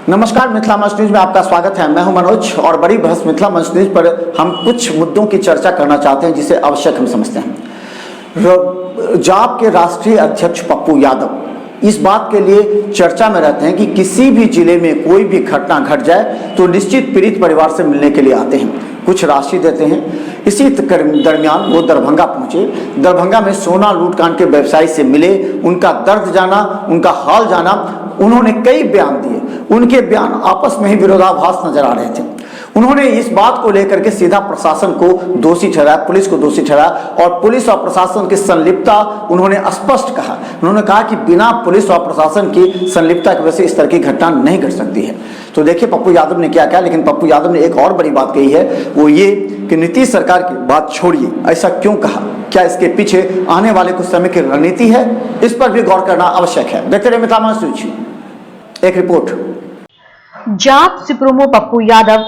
नमस्कार, मिथिला मंच न्यूज में आपका स्वागत है। मैं हूं मनोज और बड़ी बहस मिथिला मंच न्यूज पर हम कुछ मुद्दों की चर्चा करना चाहते हैं जिसे आवश्यक हम समझते हैं। जाप के राष्ट्रीय अध्यक्ष पप्पू यादव इस बात के लिए चर्चा में रहते हैं कि किसी भी जिले में कोई भी घटना घट जाए तो निश्चित पीड़ित परिवार से मिलने के लिए आते हैं, कुछ राशि देते हैं। इसी दरमियान वो दरभंगा पहुंचे। दरभंगा में सोना लूटकांड के व्यवसायी से मिले, उनका दर्द जाना, उनका हाल जाना। उन्होंने कई बयान दिए, उनके बयान आपस में ही विरोधाभास नजर आ रहे थे। उन्होंने इस बात को लेकर के सीधा प्रशासन को दोषी ठहराया, पुलिस को दोषी ठहराया और पुलिस और प्रशासन की संलिप्तता उन्होंने स्पष्ट कहा। उन्होंने कहा कि बिना पुलिस और प्रशासन की संलिप्तता की वजह से इस तरह की घटना नहीं घट सकती है। तो देखिए पप्पू यादव ने क्या कहा, लेकिन पप्पू यादव ने एक और बड़ी बात कही है, वो ये कि नीतीश सरकार की बात छोड़िए, ऐसा क्यों कहा, क्या इसके पीछे आने वाले कुछ समय की रणनीति है, इस पर भी गौर करना आवश्यक है। देखते रहिए मिथिला मंच न्यूज। एक रिपोर्ट। जाप सुप्रीमो पप्पू यादव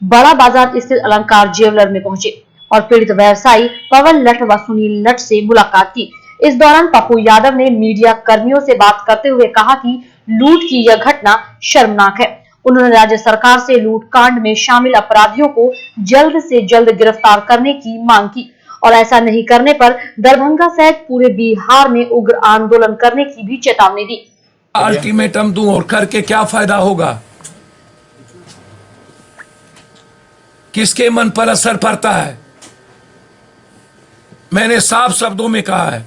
बड़ा बाजार स्थित अलंकार ज्वेलर में पहुंचे और पीड़ित व्यवसायी पवन लठ व सुनील लठ से मुलाकात की। इस दौरान पप्पू यादव ने मीडिया कर्मियों से बात करते हुए कहा कि लूट की यह घटना शर्मनाक है। उन्होंने राज्य सरकार से लूट कांड में शामिल अपराधियों को जल्द से जल्द गिरफ्तार करने की मांग की और ऐसा नहीं करने पर दरभंगा सहित पूरे बिहार में उग्र आंदोलन करने की भी चेतावनी दी। अल्टीमेटम दूं और करके क्या फायदा होगा? किसके मन पर असर पड़ता है? मैंने साफ शब्दों में कहा है,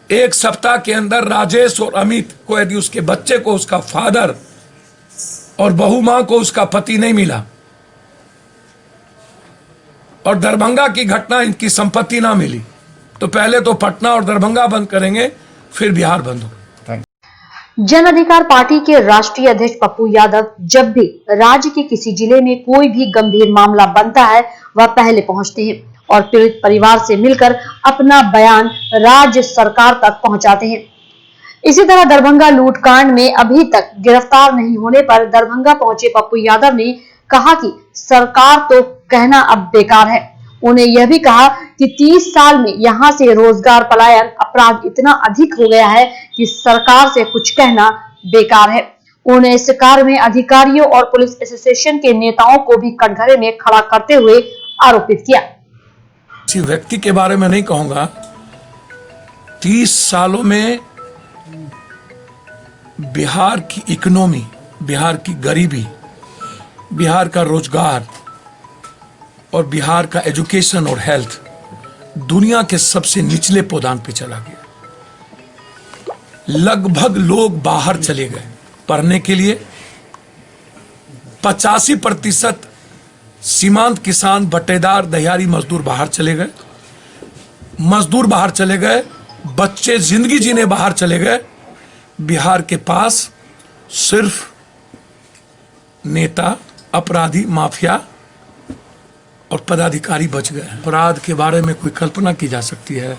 एक सप्ताह के अंदर राजेश और अमित को यदि उसके बच्चे को उसका फादर और बहू मां को उसका पति नहीं मिला और दरभंगा की घटना इनकी संपत्ति ना मिली तो पहले तो पटना और दरभंगा बंद करेंगे, फिर बिहार बंद होगा। जन अधिकार पार्टी के राष्ट्रीय अध्यक्ष पप्पू यादव जब भी राज्य के किसी जिले में कोई भी गंभीर मामला बनता है वह पहले पहुंचते हैं और पीड़ित परिवार से मिलकर अपना बयान राज्य सरकार तक पहुंचाते हैं। इसी तरह दरभंगा लूटकांड में अभी तक गिरफ्तार नहीं होने पर दरभंगा पहुंचे पप्पू यादव ने कहा कि सरकार तो कहना अब बेकार है। उन्हें यह भी कहा कि 30 साल में यहां से रोजगार पलायन अपराध इतना अधिक हो गया है कि सरकार से कुछ कहना बेकार है। उन्हें इस कार्य में अधिकारियों और पुलिस एसोसिएशन के नेताओं को भी कटघरे में खड़ा करते हुए आरोपित किया। किसी व्यक्ति के बारे में नहीं कहूंगा, 30 सालों में बिहार की इकोनॉमी, बिहार की गरीबी, बिहार का रोजगार और बिहार का एजुकेशन और हेल्थ दुनिया के सबसे निचले पौधान पे चला गया। लगभग लोग बाहर चले गए पढ़ने के लिए। 85% सीमांत किसान, बटेदार, दहियारी मजदूर बाहर चले गए। मजदूर बाहर चले गए, बच्चे जिंदगी जीने बाहर चले गए। बिहार के पास सिर्फ नेता, अपराधी, माफिया और पदाधिकारी बच गए। अपराध के बारे में कोई कल्पना की जा सकती है?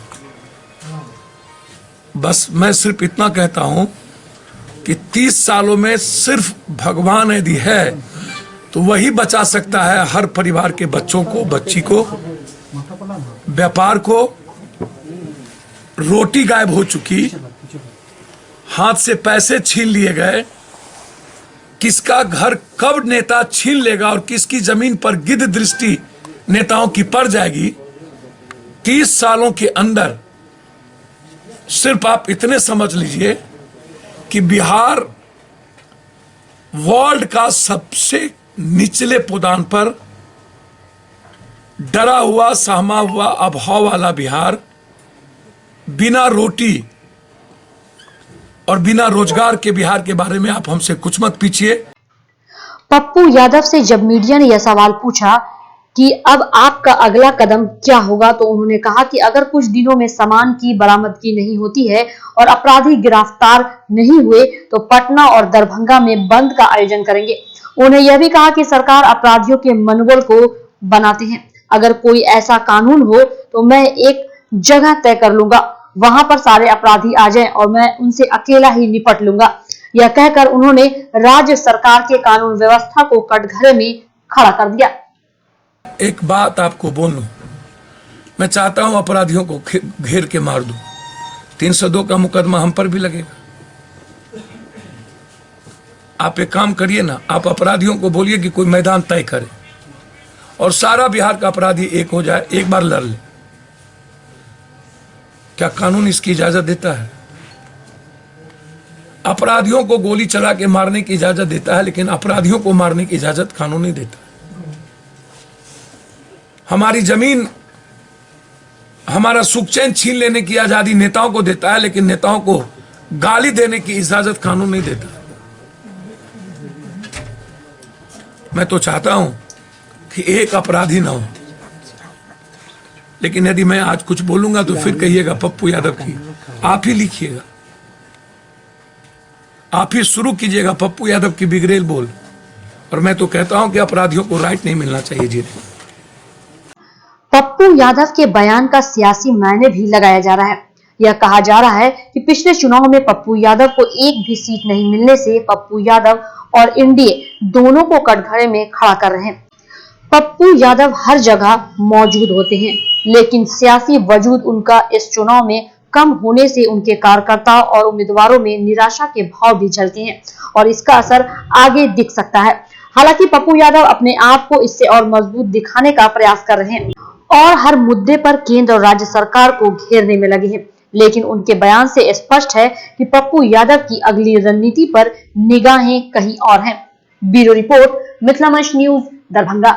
बस मैं सिर्फ इतना कहता हूं कि 30 सालों में सिर्फ भगवान यदि है तो वही बचा सकता है हर परिवार के बच्चों को, बच्ची को, व्यापार को। रोटी गायब हो चुकी, हाथ से पैसे छीन लिए गए। किसका घर कब नेता छीन लेगा और किसकी जमीन पर गिद्ध दृष्टि नेताओं की पड़ जाएगी। 30 सालों के अंदर सिर्फ आप इतने समझ लीजिए कि बिहार वर्ल्ड का सबसे निचले पौधान पर डरा हुआ, सहमा हुआ अभाव वाला बिहार, बिना रोटी और बिना रोजगार के बिहार के बारे में आप हमसे कुछ मत पूछिए। पप्पू यादव से जब मीडिया ने यह सवाल पूछा कि अब आपका अगला कदम क्या होगा तो उन्होंने कहा कि अगर कुछ दिनों में सामान की बरामदगी नहीं होती है और अपराधी गिरफ्तार नहीं हुए तो पटना और दरभंगा में बंद का आयोजन करेंगे। उन्हें यह भी कहा कि सरकार अपराधियों के मनोबल को बनाते हैं। अगर कोई ऐसा कानून हो तो मैं एक जगह तय कर लूंगा, वहां पर सारे अपराधी आ जाएं और मैं उनसे अकेला ही निपट लूंगा। यह कहकर उन्होंने राज्य सरकार के कानून व्यवस्था को कटघरे में खड़ा कर दिया। एक बात आपको बोलूं, मैं चाहता हूं अपराधियों को घेर के मार दूं। 302 का मुकदमा हम पर भी लगेगा। आप एक काम करिए ना, आप अपराधियों को बोलिए कि कोई मैदान तय करे और सारा बिहार का अपराधी एक हो जाए, एक बार लड़ ले। क्या कानून इसकी इजाजत देता है? अपराधियों को गोली चला के मारने की इजाजत देता है, लेकिन अपराधियों को मारने की इजाजत कानून नहीं देता। हमारी जमीन, हमारा सुख चैन छीन लेने की आजादी नेताओं को देता है, लेकिन नेताओं को गाली देने की इजाजत कानून नहीं देता। मैं तो चाहता हूं कि एक अपराधी ना हो, लेकिन यदि मैं आज कुछ बोलूंगा तो फिर कहिएगा पप्पू यादव की। आप ही लिखिएगा, आप ही शुरू कीजिएगा पप्पू यादव की बिगड़ेल बोल। और मैं तो कहता हूं कि अपराधियों को राइट नहीं मिलना चाहिए जीने। पप्पू यादव के बयान का सियासी मायने भी लगाया जा रहा है। यह कहा जा रहा है कि पिछले चुनाव में पप्पू यादव को एक भी सीट नहीं मिलने से पप्पू यादव और एनडीए दोनों को कटघरे में खड़ा कर रहे हैं। पप्पू यादव हर जगह मौजूद होते हैं, लेकिन सियासी वजूद उनका इस चुनाव में कम होने से उनके कार्यकर्ताओं और उम्मीदवारों में निराशा के भाव भी झलके हैं और इसका असर आगे दिख सकता है। हालांकि पप्पू यादव अपने आप को इससे और मजबूत दिखाने का प्रयास कर रहे हैं और हर मुद्दे पर केंद्र और राज्य सरकार को घेरने में लगे हैं, लेकिन उनके बयान से स्पष्ट है कि पप्पू यादव की अगली रणनीति पर निगाहें कहीं और हैं। ब्यूरो रिपोर्ट, मिथिला मंच न्यूज, दरभंगा।